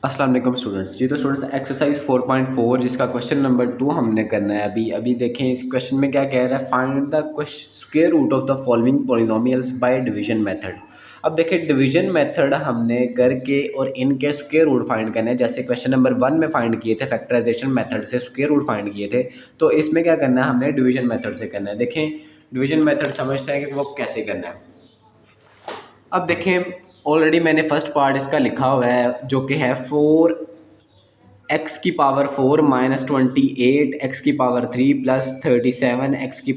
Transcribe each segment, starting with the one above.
अस्सलाम वालेकुम स्टूडेंट्स जी। तो स्टूडेंट्स एक्सरसाइज 4.4 जिसका क्वेश्चन नंबर 2 हमने करना है अभी अभी देखें इस क्वेश्चन में क्या कह रहा है। Find the square root of the following polynomials by division method. अब देखिए डिवीजन मेथड हमने करके और इनके स्क्वायर रूट फाइंड करने हैं। जैसे क्वेश्चन नंबर 1 में फाइंड किए थे फैक्टराइजेशन मेथड से स्क्वायर रूट फाइंड किए थे, तो इसमें क्या करना है हमने डिवीजन मेथड से करना है। देखें डिवीजन मेथड समझते हैं कि वो कैसे करना है। अब देखें ऑलरेडी मैंने फर्स्ट पार्ट इसका लिखा हुआ है जो कि है 4 x⁴ minus 28 x⁴ plus 37 x⁴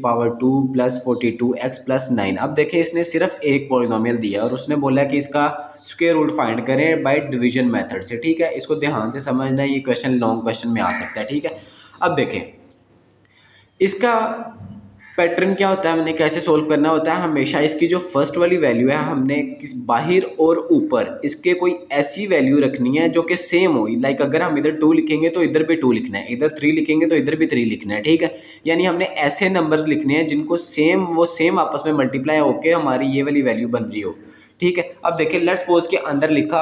plus 42 x plus 9। अब देखिए इसने सिर्फ एक पॉलिनोमियल दिया और उसने बोला कि इसका स्क्वायर रूट फाइंड करें बाय डिवीजन मेथड से। ठीक है, इसको ध्यान से समझना है, ये क्वेश्चन लॉन्ग क्वेश्चन में आ सकता है। ठीक है, अब देखें इसका पैटर्न क्या होता है, हमने कैसे सोल्व करना होता है। हमेशा इसकी जो फर्स्ट वाली वैल्यू है हमने किस बाहर और ऊपर इसके कोई ऐसी वैल्यू रखनी है जो कि सेम हो। लाइक अगर हम इधर 2 लिखेंगे तो इधर भी 2 लिखना है, इधर 3 लिखेंगे तो इधर भी 3 लिखना है। ठीक है, यानी हमने ऐसे नंबर्स लिखने हैं जिनको वो सेम आपस में मल्टीप्लाई होकर हमारी ये वाली वैल्यू बन रही हो। ठीक है, अब देखिए लेट्स सपोज के अंदर लिखा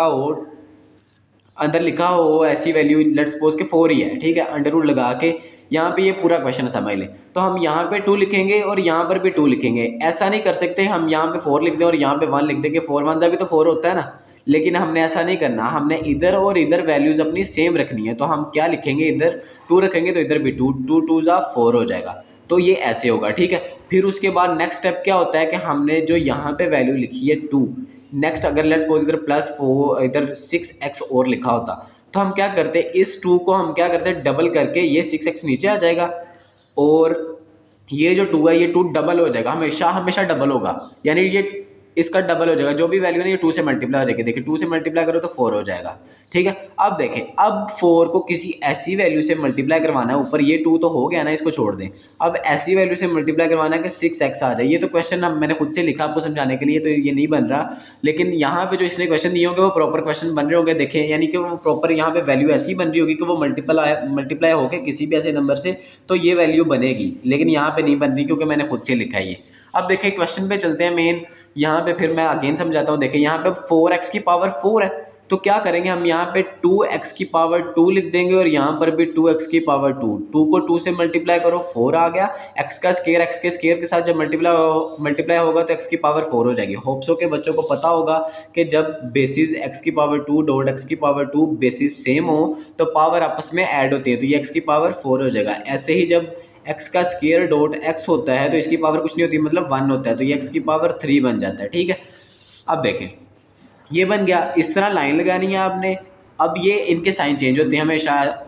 हो ऐसी वैल्यू, लेट्स सपोज के 4 ही है। ठीक है, अंडर रूट लगा के यहाँ पे ये पूरा क्वेश्चन समझ लें तो हम यहाँ पे 2 लिखेंगे और यहाँ पर भी 2 लिखेंगे। ऐसा नहीं कर सकते हम यहाँ पे 4 लिख दें और यहाँ पे 1 लिख देंगे। 4 1 भी तो 4 होता है ना, लेकिन हमने ऐसा नहीं करना, हमने इधर और इधर वैल्यूज अपनी सेम रखनी है। तो हम क्या लिखेंगे, इधर 2 रखेंगे तो इधर भी 2, 2 2 जा 4 हो जाएगा। तो ये ऐसे होगा। ठीक है, फिर उसके बाद नेक्स्ट स्टेप क्या होता है कि हमने जो यहाँ पे वैल्यू लिखी है 2, नेक्स्ट अगर लेट्स सपोज इधर +4 इधर 6x और लिखा होता तो हम क्या करते, इस 2 को हम क्या करते डबल करके ये 6x नीचे आ जाएगा और ये जो 2 है ये 2 डबल हो जाएगा, हमेशा हमेशा डबल होगा। यानी ये इसका डबल हो जाएगा, जो भी वैल्यू है ये 2 से मल्टीप्लाई हो जाएगी। देखिए 2 से मल्टीप्लाई करो तो 4 हो जाएगा। ठीक है, अब देखें अब 4 को किसी ऐसी वैल्यू से मल्टीप्लाई करवाना है, ऊपर ये 2 तो हो गया ना, इसको छोड़ दें। अब ऐसी वैल्यू से मल्टीप्लाई करवाना है कि 6x आ जाए। ये तो क्वेश्चन मैंने खुद से लिखा आपको समझाने के लिए, तो ये नहीं बन रहा, लेकिन यहाँ पे जो इसने क्वेश्चन दिए होंगे वो प्रॉपर क्वेश्चन बन रहे होंगे। देखें यानी कि वो प्रॉपर यहाँ पे वैल्यू ऐसी बन रही होगी कि वो मल्टीप्लाई होकर किसी भी ऐसे नंबर से तो ये वैल्यू बनेगी, लेकिन यहाँ पे नहीं बन रही क्योंकि मैंने खुद से लिखा है ये। अब देखिए क्वेश्चन पे चलते हैं मेन, यहाँ पे फिर मैं अगेन समझाता हूँ। देखिए यहाँ पे 4x⁴ है तो क्या करेंगे हम यहाँ पे 2x⁴ लिख देंगे और यहाँ पर भी 2x⁴ 2 को 2 से मल्टीप्लाई करो 4 आ गया। x का स्केयर x के स्केयर के साथ जब मल्टीप्लाई होगा तो x⁴ 4 हो जाएगी। होप्सो के बच्चों को पता होगा कि जब basis x⁴ dot x⁴ basis same हो तो पावर आपस में ऐड होती है, तो ये x⁴ 4 हो जाएगा। ऐसे ही जब x का स्केयर डॉट x होता है तो इसकी पावर कुछ नहीं होती, मतलब 1 होता है, तो ये x⁴ 3 बन जाता है। ठीक है, अब देखें ये बन गया, इस तरह लाइन लगानी है आपने। अब ये इनके साइन चेंज होते हैं हमेशा,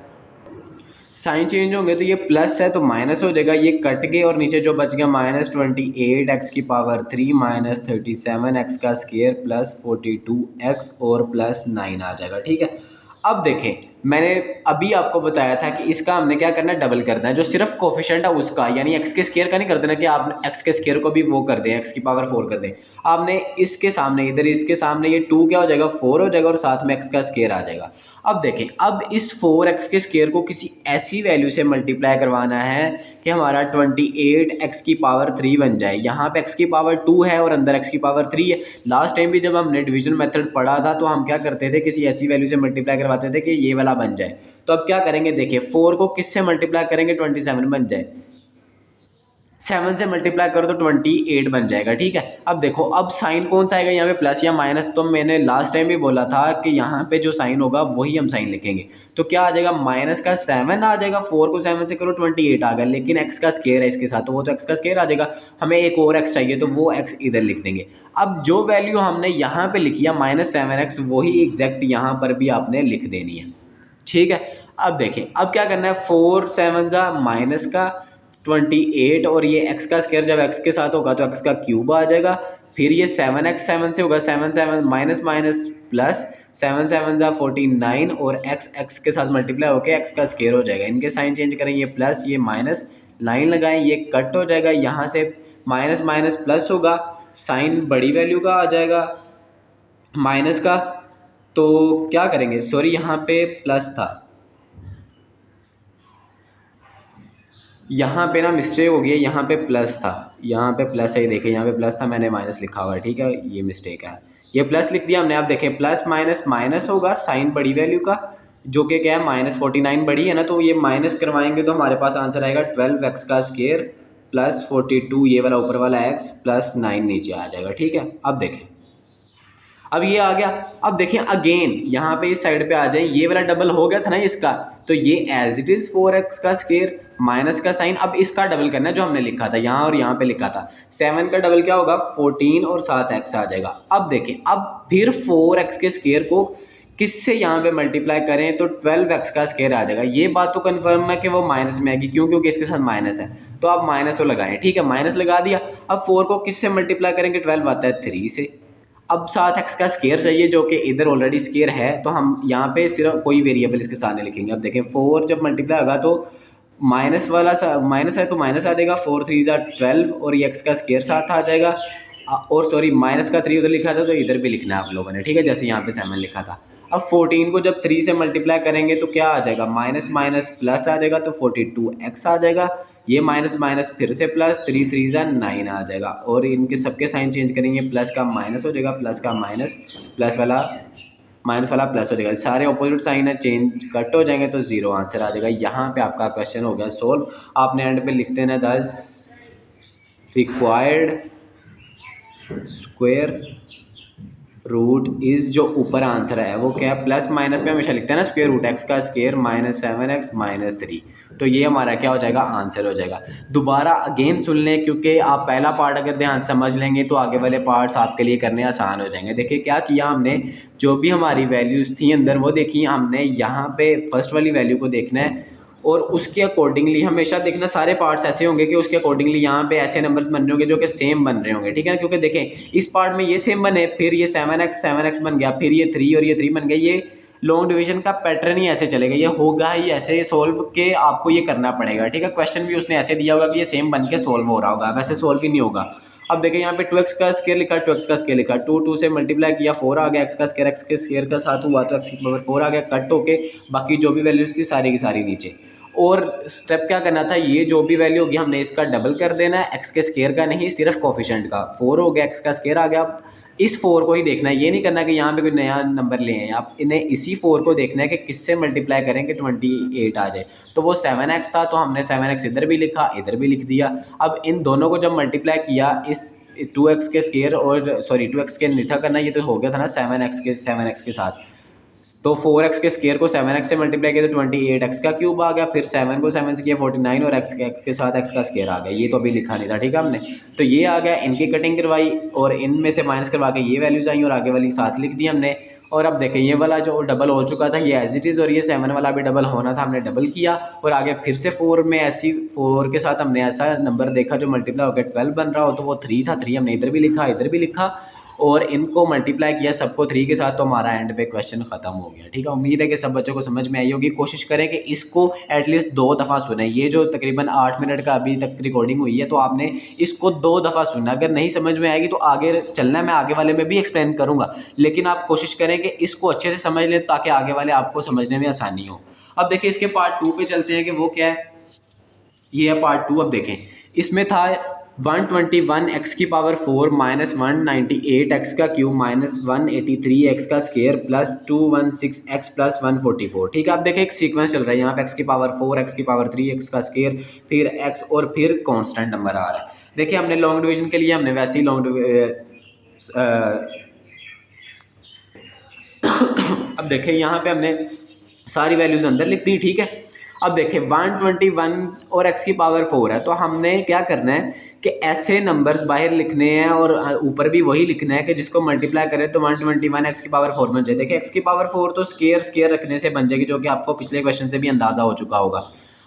साइन चेंज होंगे तो ये प्लस है तो माइनस हो जाएगा, ये कट गए और नीचे जो बच गया -28x⁴ माइनस 37x का स्केयर प्लस 42x और प्लस 9 आ जाएगा। ठीक है, अब देखें मैंने अभी आपको बताया था कि इसका हमने क्या करना है, डबल करना है। जो सिर्फ कोफिशिएंट है उसका, यानी एक्स के स्केयर का नहीं कर देना कि आप एक्स के स्केयर को भी वो कर दें x⁴ कर दें। आपने इसके सामने इधर इसके सामने ये 2 क्या हो जाएगा 4 हो जाएगा और साथ में x का स्केयर आ जाएगा। अब देखें अब इस 4x के स्केयर को किसी ऐसी वैल्यू से मल्टीप्लाई करवाना है कि हमारा 28x⁴ बन जाए। यहाँ पे x⁴ 2 है और अंदर x⁴ 3 है। लास्ट टाइम भी जब हमने डिवीजन मेथड पढ़ा था तो हम क्या करते थे, किसी ऐसी वैल्यू से मल्टीप्लाई करवाते थे कि ये वाला बन जाए। तो अब क्या करेंगे, देखिए 4 को किससे मल्टीप्लाई करेंगे, 27 बन जाए, 7 से मल्टीप्लाई करो तो 28 बन जाएगा। ठीक है, अब देखो अब साइन कौन सा आएगा यहाँ पे, प्लस या माइनस। तो मैंने लास्ट टाइम भी बोला था कि यहाँ पे जो साइन होगा वही हम साइन लिखेंगे। तो क्या आ जाएगा, माइनस का 7 आ जाएगा, 4 को 7 से करो 28 आ गया, लेकिन x का स्केयर है इसके साथ तो वो तो x का स्केयर आ जाएगा। हमें एक और x चाहिए तो वो x इधर लिख देंगे। अब जो वैल्यू हमने यहाँ पे लिखी है -7x वही एग्जैक्ट यहाँ पर भी आपने लिख देनी है। ठीक है, अब देखें अब क्या करना है, 4 7 जा माइनस का 28 और ये x का स्क्वायर जब x के साथ होगा तो x का क्यूब आ जाएगा। फिर ये 7x 7 से होगा, 7 7 माइनस माइनस प्लस, 7 7 जा 49 और x के साथ मल्टीप्लाई होकर x का स्क्वायर हो जाएगा। इनके साइन चेंज करें, ये प्लस ये माइनस, लाइन लगाएं, ये कट हो जाएगा, यहाँ से माइनस माइनस प्लस होगा, साइन बड़ी वैल्यू का आ जाएगा माइनस का। तो क्या करेंगे, सॉरी यहाँ पे प्लस था, यहाँ पे ना मिस्टेक हो गई है, यहाँ पे प्लस था, यहाँ पे प्लस है, ये देखिए यहाँ पे प्लस था, मैंने माइनस लिखा हुआ है, ठीक है, ये मिस्टेक है, ये प्लस लिख दिया हमने। आप देखें प्लस माइनस माइनस होगा साइन बड़ी वैल्यू का, जो कि क्या है -49 बड़ी है ना, तो ये माइनस करवाएंगे तो हमारे पास आंसर आएगा 12x का स्क्वायर प्लस 42, ये वाला ऊपर वाला x प्लस 9 नीचे आ जाएगा, ठीक है। अब देखें, अब ये आ गया। अब देखिए अगेन यहाँ पे इस साइड पे आ जाए, ये वाला डबल हो गया था ना इसका, तो ये एज इट इज 4x का स्क्वायर माइनस का साइन, अब इसका डबल करना है जो हमने लिखा था यहाँ और यहाँ पे लिखा था। 7 का डबल क्या होगा 14 और 7x आ जाएगा। अब देखिए अब फिर 4x के स्क्वायर को किससे यहाँ पे मल्टीप्लाई करें तो 12x का स्क्वायर आ जाएगा। ये बात तो कंफर्म है कि वो माइनस में आएगी, क्यों, क्योंकि इसके साथ माइनस है, तो आप माइनस तो लगाएं, ठीक है, माइनस लगा दिया। अब 4 को किससे मल्टीप्लाई करेंगे, 12 आता है 3 से। अब 7x का स्क्वायर चाहिए जो कि इधर ऑलरेडी स्क्वायर है, तो हम यहाँ पे सिर्फ कोई वेरिएबल इसके सामने लिखेंगे। अब देखें 4 जब मल्टीप्लाई होगा तो माइनस वाला माइनस है तो माइनस आ जाएगा, 4 3 12 और ये x का स्क्वायर साथ आ जाएगा। और सॉरी माइनस का 3 उधर लिखा था तो इधर भी लिखना है आप लोगों ने, ठीक है, जैसे यहाँ पे 7 लिखा था। अब 14 को जब 3 से मल्टीप्लाई करेंगे तो क्या आ जाएगा, माइनस माइनस प्लस आ जाएगा, तो 42x आ जाएगा। ये माइनस माइनस फिर से प्लस, 3 3 9 आ जाएगा, और इनके सबके साइन चेंज करेंगे, प्लस का माइनस हो जाएगा, प्लस का माइनस, प्लस वाला माइनस वाला प्लस हो जाएगा, सारे ऑपोजिट साइन है, चेंज कट हो जाएंगे तो 0 आंसर आ जाएगा। यहाँ पे आपका क्वेश्चन हो गया सोल्व। आपने एंड पे लिख देना दस रिक्वायर्ड स्क्वायर रूट इज, जो ऊपर आंसर है वो क्या है, प्लस माइनस में हमेशा लिखते हैं ना स्क्वायर रूट, एक्स का स्क्वायर -7x -3, तो ये हमारा क्या हो जाएगा, आंसर हो जाएगा। दोबारा अगेन सुन लें, क्योंकि आप पहला पार्ट अगर ध्यान समझ लेंगे तो आगे वाले पार्ट्स आपके लिए करने आसान हो जाएंगे। देखिए क्या किया हमने, जो भी हमारी वैल्यूज़ थी अंदर वो देखी हमने, यहाँ पे फर्स्ट वाली वैल्यू को देखना है और उसके अकॉर्डिंगली हमेशा देखना सारे पार्ट्स ऐसे होंगे कि उसके अकॉर्डिंगली यहाँ पे ऐसे नंबर्स बन रहे होंगे जो कि सेम बन रहे होंगे, ठीक है ना, क्योंकि देखें इस पार्ट में ये सेम बने, फिर ये 7x बन गया, फिर ये 3 और ये 3 बन गया, ये लॉन्ग डिवीजन का पैटर्न ही ऐसे चलेगा, ये होगा ही ऐसे सोल्व के आपको ये करना पड़ेगा, ठीक है। क्वेश्चन भी उसने ऐसे दिया होगा कि ये सेम बन के सोल्व हो रहा होगा, वैसे सोल्व ही नहीं होगा। अब देखिए यहाँ पे 2x का स्क्वायर लिखा, 2x का स्क्वायर लिखा, 2 से मल्टीप्लाई किया 4 आ गया, x का स्क्वायर x के स्क्वायर का साथ हुआ तो x की पावर 4 आ गया, कट होके बाकी जो भी वैल्यूज थी सारी की सारी नीचे। और स्टेप क्या करना था, ये जो भी वैल्यू होगी हमने इसका डबल कर देना है, एक्स के स्क्वायर का नहीं, सिर्फ कोफिशिएंट का। 4 हो गया, एक्स का स्क्वायर आ गया, अब इस 4 को ही देखना है, ये नहीं करना कि यहाँ पे कोई नया नंबर ले आए आप, इन्हें इसी 4 को देखना है कि किससे मल्टीप्लाई करें कि 28 आ जाए। तो वो 7x था तो हमने 7x इधर भी लिखा इधर भी लिख दिया। अब इन दोनों को जब मल्टीप्लाई किया, इस 2x के स्क्वायर और सॉरी 2x के नहीं था करना, ये तो हो गया था ना 7x के साथ, तो 4x के स्क्वायर को 7x से मल्टीप्लाई किया तो 28x का क्यूब आ गया, फिर 7 को 7 से किया 49 और x के साथ x का स्क्वायर आ गया, ये तो अभी लिखा नहीं था, ठीक है हमने, तो ये आ गया, इनकी कटिंग करवाई और इनमें से माइनस करवा के ये वैल्यूज आई और आगे वाली साथ लिख दी हमने। और अब देखें ये वाला जो डबल हो चुका था ये एज इट इज़, और ये 7 वाला भी डबल होना था, हमने डबल किया और आगे फिर से 4 में ऐसी 4 के साथ हमने ऐसा नंबर देखा जो मल्टीप्लाई होकर 12 बन रहा हो, तो वो 3 था, 3 हमने इधर भी लिखा इधर भी लिखा और इनको मल्टीप्लाई किया सबको 3 के साथ, तो हमारा एंड पे क्वेश्चन खत्म हो गया, ठीक है। उम्मीद है कि सब बच्चों को समझ में आई होगी। कोशिश करें कि इसको एटलीस्ट 2 दफ़ा सुने, ये जो तकरीबन 8 मिनट का अभी तक रिकॉर्डिंग हुई है तो आपने इसको 2 दफ़ा सुनना, अगर नहीं समझ में आएगी तो आगे चलना है, मैं आगे वाले में भी एक्सप्लेन करूँगा, लेकिन आप कोशिश करें कि इसको अच्छे से समझ लें ताकि आगे वाले आपको समझने में आसानी हो। अब देखिए इसके पार्ट 2 पे चलते हैं कि वो क्या है, ये है पार्ट 2। अब देखें इसमें था 121 x की पावर 4 माइनस 198 x का क्यूब माइनस 183 x का स्क्वायर प्लस 216 x प्लस 144, ठीक है। आप देखें एक सीक्वेंस चल रहा है, यहाँ पे x की पावर 4 x की पावर 3 x का स्क्वायर फिर x और फिर कांस्टेंट नंबर आ रहा है। देखिए हमने लॉन्ग डिवीजन के लिए हमने वैसे ही अब देखें यहाँ पे हमने सारी वैल्यूज अंदर लिख दी, ठीक है। अब देखें 121 और x की पावर 4 है, तो हमने क्या करना है कि ऐसे नंबर्स बाहर लिखने हैं और ऊपर भी वही लिखना है कि जिसको मल्टीप्लाई करें तो 121 x की पावर 4 बन जाए। देखिए x की पावर 4 तो स्क्वायर रखने से बन जाएगी, जो कि आपको पिछले क्वेश्चन से भी अंदाजा हो चुका होगा।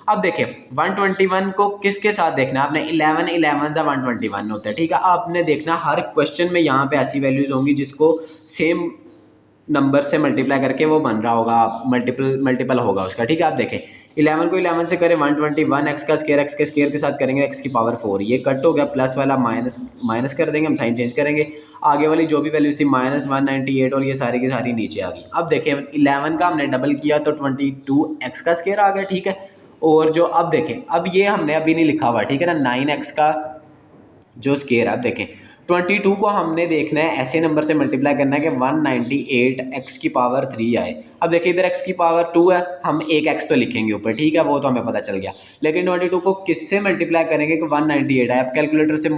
अब देखिए 121 को किसके साथ देखना है आपने, 11 11 जा 121 होता है, ठीक है। आपने देखना हर क्वेश्चन में यहाँ पे ऐसी वैल्यूज होंगी जिसको सेम नंबर से मल्टीप्लाई करके वो बन रहा होगा, मल्टीपल होगा उसका, ठीक है। आप देखें 11 को 11 से करें 121 x का स्क्वायर x के स्क्वायर के साथ करेंगे x की पावर 4, ये कट हो गया, प्लस वाला माइनस कर देंगे, हम साइन चेंज करेंगे, आगे वाली जो भी वैल्यू थी माइनस 198 और ये सारी की सारी नीचे आ गई। अब देखें 11 का हमने डबल किया तो 22 x का स्क्वायर आ गया, ठीक है। और जो अब देखें, अब ये हमने अभी नहीं लिखा हुआ, ठीक है ना, 9x का जो स्केयर है, अब देखें 22 को हमने देखना है ऐसे नंबर से मल्टीप्लाई करना है कि 198 x की पावर 3 आए। अब देखिए इधर x की पावर 2 है, हम एक x तो लिखेंगे ऊपर, ठीक है, वो तो हमें पता चल गया। लेकिन 22 को किससे मल्टीप्लाई करेंगे कि 198 आए। अब कैलकुलेटर से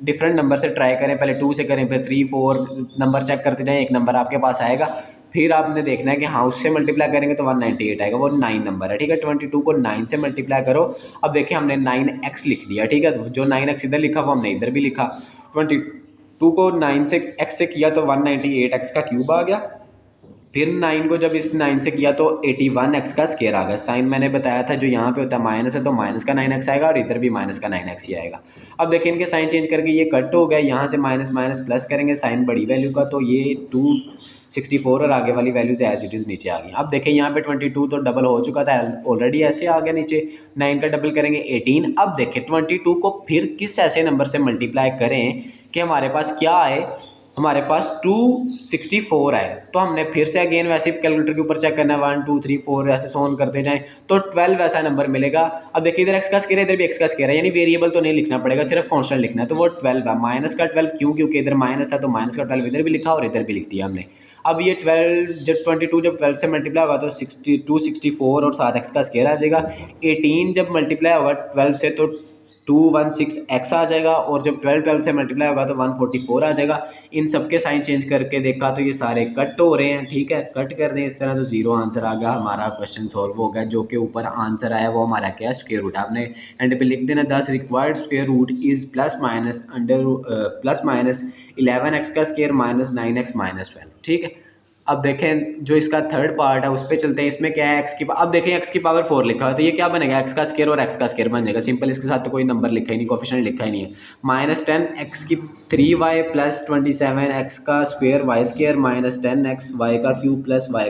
डिफरेंट नंबर से ट्राई करें, पहले 2 से करें, फिर 3 4 नंबर चेक करते जाएँ, एक नंबर आपके पास आएगा, फिर आपने देखना है कि हाँ उससे मल्टीप्लाई करेंगे तो 198 आएगा, वो 9 नंबर है, ठीक है। 22 को 9 से मल्टीप्लाई करो। अब देखिए हमने 9x लिख दिया, ठीक है, जो 9x इधर लिखा वो हमने इधर भी लिखा। 22 को 9 से x से किया तो 198x का क्यूब आ गया, फिर 9 को जब इस 9 से किया तो 81x का स्केयर आ गया। साइन मैंने बताया था जो यहाँ पे होता है माइनस है तो माइनस का 9x आएगा और इधर भी माइनस का 9x ही आएगा। अब देखिए इनके साइन चेंज करके ये कट हो गया, यहाँ से माइनस माइनस प्लस करेंगे साइन बड़ी वैल्यू का तो ये 264 और आगे वाली वैल्यूज एज इट इज़ नीचे आ गई। अब देखें यहाँ पे 22 तो डबल हो चुका था ऑलरेडी, ऐसे आ गया नीचे, 9 का डबल करेंगे 18। अब देखें 22 को फिर किस ऐसे नंबर से मल्टीप्लाई करें कि हमारे पास क्या आए, हमारे पास 264 आए। तो हमने फिर से अगेन वैसे कैलकुलेटर के ऊपर चेक करना है, 1 2 3 4 ऐसे सोन करते जाएं तो 12 ऐसा नंबर मिलेगा। अब देखिए इधर एक्स का स्केयर है, इधर भी एक्स का स्केयर है, यानी वेरिएबल तो नहीं लिखना पड़ेगा, सिर्फ कांस्टेंट लिखना है, तो वो 12 है। माइनस का 12 क्यों, क्योंकि इधर माइनस है तो माइनस का 12 इधर भी लिखा और इधर भी लिख दिया हमने। अब ये 12 जब 22 जब 12 से मल्टीप्लाई होगा तो 264 और 7 एक्स का स्केयर आ जाएगा। 18 जब मल्टीप्लाई होगा 12 से तो 216x आ जाएगा, और जब 12 से मल्टीप्लाई होगा तो 144 आ जाएगा। इन सब के साइन चेंज करके देखा तो ये सारे कट हो रहे हैं, ठीक है, कट कर दें इस तरह तो 0 आंसर आ गया, हमारा क्वेश्चन सॉल्व हो गया। जो कि ऊपर आंसर आया वो हमारा क्या है, स्क्वायर रूट। आपने एंड पे लिख देना 10 required square root is plus minus 11x का स्क्वायर माइनस 9x माइनस 12, ठीक है। अब देखें जो इसका थर्ड पार्ट है उस पर चलते हैं। इसमें क्या है, अब देखें x की पावर 4 लिखा है तो ये क्या बनेगा, x का स्केयर और x का स्केयर बन जाएगा, सिंपल। इसके साथ तो कोई नंबर लिखा ही नहीं, कोफिशिएंट लिखा ही नहीं है। माइनस 10 x की 3y प्लस 27 x का square y square minus 10x y का क्यूब प्लस y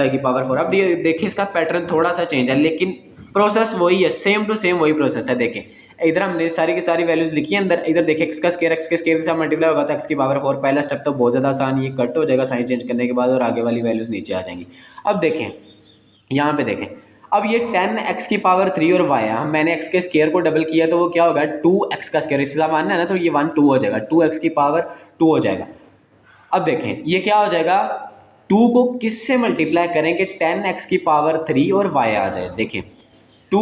की पावर 4। अब देखिए इसका पैटर्न थोड़ा सा चेंज है लेकिन प्रोसेस वही है, सेम टू सेम वही प्रोसेस है। देखें इधर हमने सारी की सारी वैल्यूज लिखी है अंदर, इधर देखिए x का स्क्वायर x के स्क्वायर के साथ मल्टीप्लाई होगा तो x की पावर 4। पहला स्टेप तो बहुत ज़्यादा आसान, ये कट हो जाएगा साइन चेंज करने के बाद और आगे वाली वैल्यूज नीचे आ जाएंगी। अब देखें यहाँ पे देखें, अब ये 10x की पावर 3 और y है, मैंने x के स्क्वायर को डबल किया तो वो क्या होगा 2x का स्क्वायर, इसका मानना है ना, तो ये 1 2 हो जाएगा, 2x की पावर 2 हो जाएगा। अब देखें ये क्या हो जाएगा, 2 को किससे मल्टीप्लाई करेंगे 10x की पावर 3 और y आ जाए। देखें 2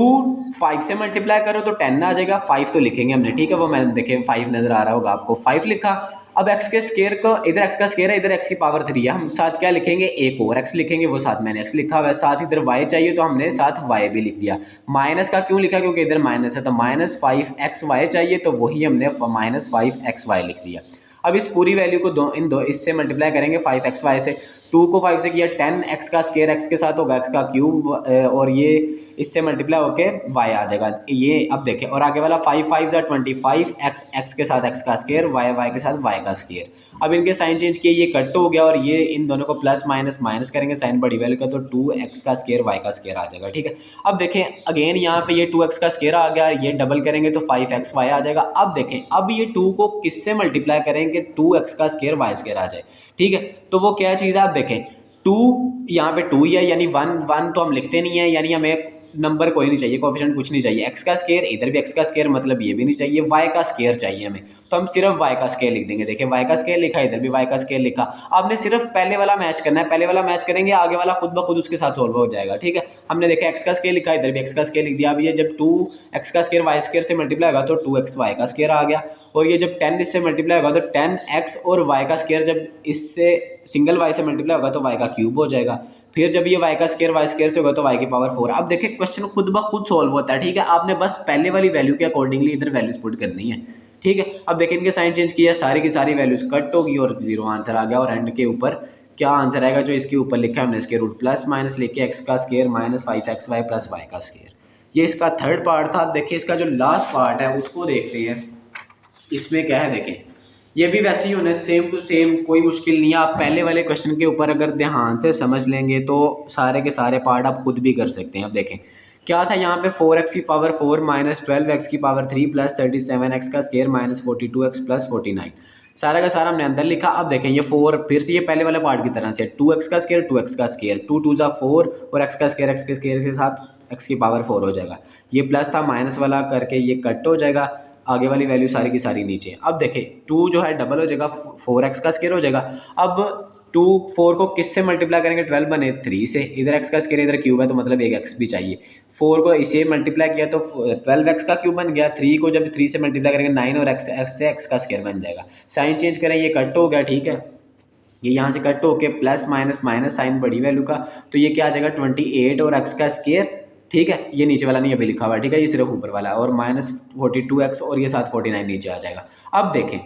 5 से मल्टीप्लाई करो तो 10 आ जाएगा, 5 तो लिखेंगे हमने, ठीक है, वो मैंने देखें 5 नजर आ रहा होगा आपको, 5 लिखा। अब x के स्क्वायर को, इधर x का स्क्वायर है, इधर x की पावर 3 है, हम साथ क्या लिखेंगे, एक और x लिखेंगे, वो साथ मैंने x लिखा हुआ है, साथ इधर y चाहिए तो हमने साथ y भी लिख दिया। माइनस का क्यों लिखा, क्योंकि इधर माइनस है, तो माइनस 5xy चाहिए तो वही हमने माइनस 5xy लिख दिया। अब इस पूरी वैल्यू को इससे मल्टीप्लाई करेंगे 5xy से, 2 को 5 से किया, 10x का स्क्वायर x के साथ होगा x का क्यूब, और ये इससे मल्टीप्लाई होके y आ जाएगा ये। अब देखें और आगे वाला 5 5 जा 25, x के साथ x का स्क्वायर, y के साथ y का स्क्वायर। अब इनके साइन चेंज किए, ये कट हो गया और ये इन दोनों को प्लस माइनस माइनस करेंगे साइन बड़ी वैल्यू का तो 2x का स्क्वायर y का स्क्वायर आ जाएगा, ठीक है। अब देखें अगेन यहाँ पे ये 2x का स्क्वायर आ गया, ये डबल करेंगे तो 5xy आ जाएगा। अब देखें अब ये 2 को किससे मल्टीप्लाई करेंगे 2x का स्क्वायर y स्क्वायर आ जाए, ठीक है। तो वो क्या चीज़ है, आप देखें 2 यहाँ पे 2 ही है, यानी 1 तो हम लिखते नहीं है, यानी हमें नंबर कोई नहीं चाहिए, कोफिशिएंट कुछ नहीं चाहिए। x का स्क्वायर, इधर भी x का स्क्वायर, मतलब ये भी नहीं चाहिए। y का स्क्वायर चाहिए हमें, तो हम सिर्फ y का स्क्वायर लिख देंगे। देखिए y का स्क्वायर लिखा, इधर भी y का स्क्वायर लिखा। आपने सिर्फ पहले वाला मैच करना है, पहले वाला मैच करेंगे आगे वाला खुद ब खुद उसके साथ सोल्व हो जाएगा, ठीक है। हमने देखा x का स्क्वायर लिखा, इधर भी x का स्क्वायर लिख दिया। अब ये जब 2x का स्क्वायर y स्क्वायर से मल्टीप्लाई होगा तो 2x y का स्क्वायर आ गया, और ये जब 10 इससे मल्टीप्लाई होगा तो 10x और y का स्क्वायर जब इससे सिंगल y से मल्टीप्लाई होगा तो y का क्यूब हो जाएगा। फिर जब ये y का स्क्वायर y स्क्वायर से होगा तो y की पावर 4। अब देखिए क्वेश्चन खुद ब खुद सॉल्व होता है, ठीक है, आपने बस पहले वाली वैल्यू के अकॉर्डिंगली इधर वैल्यूज पुट करनी है, ठीक है। अब देखिए इनके साइन चेंज किया, सारी की सारी वैल्यूज कट होगी और 0 आंसर आ गया। और एंड के ऊपर क्या आंसर आएगा, जो इसके ऊपर लिखा है हमने स्क्वायर रूट प्लस माइनस लेके x का square minus 5xy plus y का स्क्वायर। ये इसका थर्ड पार्ट था। देखिए इसका जो लास्ट पार्ट है उसको देखते हैं, इसमें क्या है। देखें ये भी वैसे ही होने सेम टू सेम, कोई मुश्किल नहीं है। आप पहले वाले क्वेश्चन के ऊपर अगर ध्यान से समझ लेंगे तो सारे के सारे पार्ट आप खुद भी कर सकते हैं। अब देखें क्या था यहाँ पे, 4x की पावर 4 माइनस 12x की पावर 3 प्लस 37x का स्क्वायर माइनस 42x प्लस 49, सारा का सारा हमने अंदर लिखा। अब देखें ये 4 फिर से ये पहले वाले पार्ट की तरह से 2x का स्क्वायर 2x का स्क्वायर, 2 2 जा 4 और x का स्क्वायर के साथ एक्स की पावर 4 हो जाएगा। ये प्लस था, माइनस वाला करके ये कट हो जाएगा, आगे वाली वैल्यू सारी की सारी नीचे। अब देखें 2 जो है डबल हो जाएगा, 4x का स्क्वायर हो जाएगा। अब 2 4 को किससे मल्टीप्लाई करेंगे, 12 बने 3 से, इधर x का स्क्वायर इधर क्यूब है तो मतलब एक x भी चाहिए। 4 को इसे मल्टीप्लाई किया तो 12x का क्यूब बन गया, 3 को जब 3 से मल्टीप्लाई करेंगे 9 और x से x का स्क्वायर बन जाएगा। साइन चेंज करें, ये कट हो गया, ठीक है, ये यहाँ से कट होके प्लस माइनस माइनस साइन बड़ी वैल्यू का, तो ये क्या आ जाएगा 28 और x का स्क्वायर, ठीक है, ये नीचे वाला नहीं अभी लिखा हुआ है, ठीक है, ये सिर्फ ऊपर वाला है, और माइनस 42x और ये साथ 49 नीचे आ जाएगा। अब देखें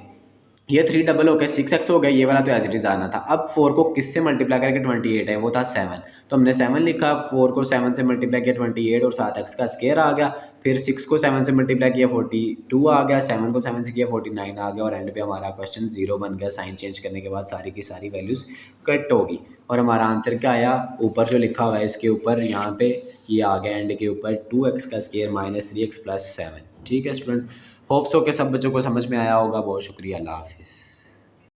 ये 3 डबल हो गया 6x हो गया, ये वाला तो एज इट इज आना था। अब 4 को किससे मल्टीप्लाई करके 28 है, वो था 7, तो हमने 7 लिखा, 4 को 7 से मल्टीप्लाई किया 28 और साथ x का स्क्वायर आ गया, फिर 6 को 7 से मल्टीप्लाई किया 42 आ गया, 7 को 7 से किया 49 आ गया, और एंड पे हमारा क्वेश्चन 0 बन गया। साइन चेंज करने के बाद सारी की सारी वैल्यूज़ कट होगी और हमारा आंसर क्या आया, ऊपर जो लिखा हुआ है इसके ऊपर यहाँ पे ये आ गया एंड के ऊपर 2x का स्क्वायर माइनस 3x प्लस 7। ठीक है स्टूडेंट्स, होप्स हो के सब बच्चों को समझ में आया होगा। बहुत शुक्रिया, अल्लाह हाफिज़।